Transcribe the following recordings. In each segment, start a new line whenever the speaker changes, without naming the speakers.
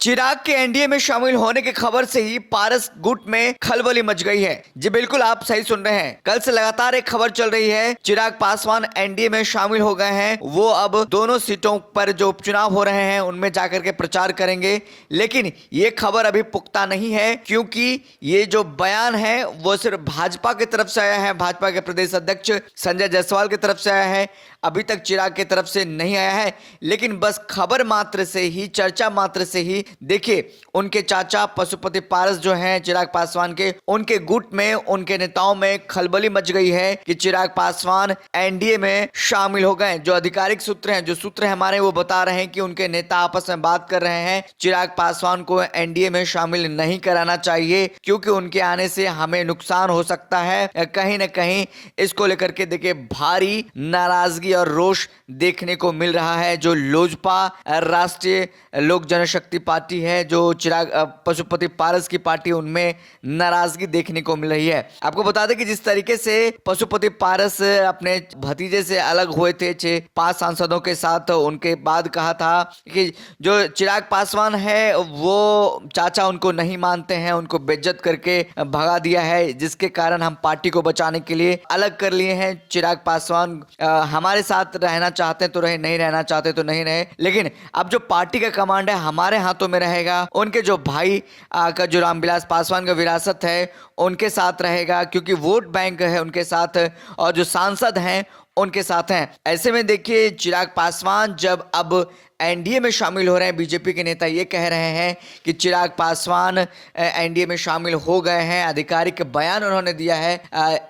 चिराग के एनडीए में शामिल होने की खबर से ही पारस गुट में खलबली मच गई है। जी बिल्कुल, आप सही सुन रहे हैं। कल से लगातार एक खबर चल रही है, चिराग पासवान एनडीए में शामिल हो गए हैं। वो अब दोनों सीटों पर जो उपचुनाव हो रहे हैं उनमें जाकर के प्रचार करेंगे। लेकिन ये खबर अभी पुख्ता नहीं है, क्योंकि ये जो बयान है वो सिर्फ भाजपा की तरफ से आया है। भाजपा के प्रदेश अध्यक्ष संजय जायसवाल की तरफ से आया है, अभी तक चिराग की तरफ से नहीं आया है। लेकिन बस खबर मात्र से ही, चर्चा मात्र से ही, देखिए उनके चाचा पशुपति पारस जो हैं चिराग पासवान के, उनके गुट में, उनके नेताओं में खलबली मच गई है कि चिराग पासवान एनडीए में शामिल हो गए। जो आधिकारिक सूत्र हैं, जो सूत्र हमारे, वो बता रहे हैं कि उनके नेता आपस में बात कर रहे हैं, चिराग पासवान को एनडीए में शामिल नहीं कराना चाहिए, क्योंकि उनके आने से हमें नुकसान हो सकता है। कहीं ना कहीं इसको लेकर के देखिए भारी नाराजगी और रोष देखने को मिल रहा है। जो लोजपा राष्ट्रीय लोक जनशक्ति पार्टी है, जो चिराग पशुपति पारस की पार्टी, उनमें नाराजगी देखने को मिल रही है। आपको बता दें कि जिस तरीके से पशुपति पारस अपने भतीजे से अलग हुए थे 5 सांसदों के साथ, उनके बाद कहा था कि जो चिराग पासवान है वो चाचा उनको नहीं मानते हैं, उनको बेइज्जत करके भगा दिया है, जिसके कारण हम पार्टी को बचाने के लिए अलग कर लिए हैं। चिराग पासवान हमारे साथ रहना चाहते हैं तो रहे, नहीं रहना चाहते तो नहीं रहे। लेकिन अब जो पार्टी का कमांड है हमारे हाथों में रहेगा। उनके जो भाई का, जो रामविलास पासवान का विरासत है, उनके साथ रहेगा, क्योंकि वोट बैंक है उनके साथ, और जो सांसद हैं उनके साथ हैं। ऐसे में देखिए चिराग पासवान जब अब एनडीए में शामिल हो रहे हैं, बीजेपी के नेता ये कह रहे हैं कि चिराग पासवान एनडीए में शामिल हो गए हैं, आधिकारिक बयान उन्होंने दिया है।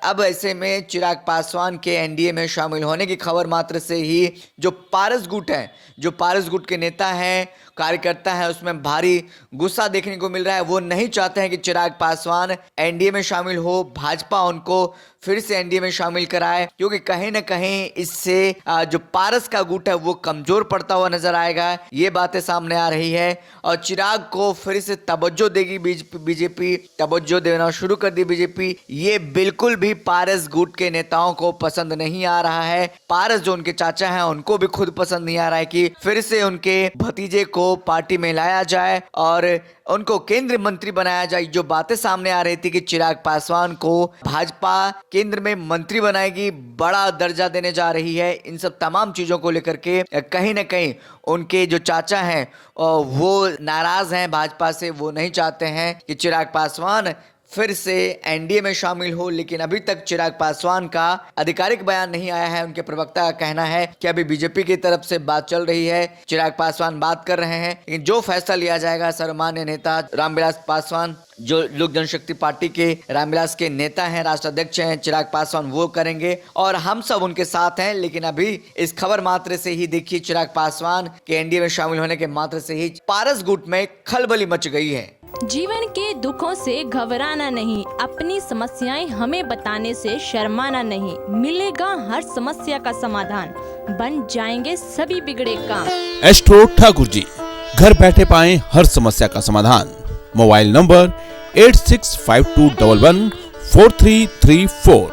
अब ऐसे में चिराग पासवान के एनडीए में शामिल होने की खबर मात्र से ही जो पारस गुट है, जो पारस गुट के नेता हैं, कार्यकर्ता है, उसमें भारी गुस्सा देखने को मिल रहा है। वो नहीं चाहते हैं कि चिराग पासवान एनडीए में शामिल हो, भाजपा उनको फिर से एनडीए में शामिल कराए, क्योंकि कहीं ना कहीं इससे जो पारस का गुट है वो कमजोर पड़ता हुआ नजर आएगा। ये बातें सामने आ रही है और चिराग को फिर से तवज्जो देगी बीजेपी, तवज्जो देना शुरू कर दी बीजेपी। ये बिल्कुल भी पारस गुट के नेताओं को पसंद नहीं आ रहा है। पारस जो उनके चाचा हैं उनको भी खुद पसंद नहीं आ रहा है कि फिर से उनके भतीजे को पार्टी में लाया जाए और उनको केंद्रीय मंत्री बनाया जाए। जो बातें सामने आ रही थी कि चिराग पासवान को भाजपा केंद्र में मंत्री बनाएगी, बड़ा दर्जा देने जा रही है, इन सब तमाम चीजों को लेकर के कहीं ना कहीं उनके जो चाचा हैं वो नाराज हैं भाजपा से। वो नहीं चाहते हैं कि चिराग पासवान फिर से एनडीए में शामिल हो। लेकिन अभी तक चिराग पासवान का आधिकारिक बयान नहीं आया है। उनके प्रवक्ता का कहना है कि अभी बीजेपी की तरफ से बात चल रही है, चिराग पासवान बात कर रहे हैं, लेकिन जो फैसला लिया जाएगा सर्वमान्य नेता रामविलास पासवान, जो लोक जनशक्ति पार्टी के रामविलास के नेता हैं, राष्ट्राध्यक्ष हैं चिराग पासवान, वो करेंगे और हम सब उनके साथ हैं। लेकिन अभी इस खबर मात्र से ही देखिए चिराग पासवान के एनडीए में शामिल होने के मात्र से ही पारस गुट में खलबली मच गई है।
जीवन के दुखों से घबराना नहीं, अपनी समस्याएं हमें बताने से शर्माना नहीं, मिलेगा हर समस्या का समाधान, बन जाएंगे सभी बिगड़े काम।
एस्ट्रो ठाकुर जी, घर बैठे पाएं हर समस्या का समाधान। Mobile number 8652114334।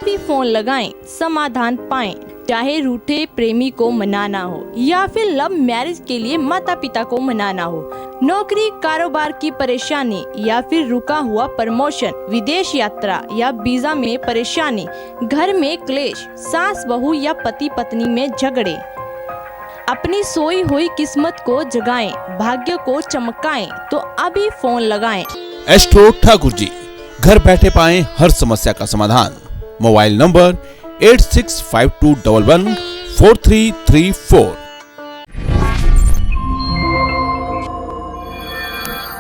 भी फोन लगाएं, समाधान पाएं। चाहे रूठे प्रेमी को मनाना हो या फिर लव मैरिज के लिए माता पिता को मनाना हो, नौकरी कारोबार की परेशानी या फिर रुका हुआ प्रमोशन, विदेश यात्रा या वीजा में परेशानी, घर में क्लेश, सास बहू या पति पत्नी में झगड़े, अपनी सोई हुई किस्मत को जगाएं, भाग्य को चमकाएं, तो अभी फोन लगाएं।
एस्ट्रो ठाकुर जी, घर बैठे पाएं हर समस्या का समाधान। Mobile number 8652114334।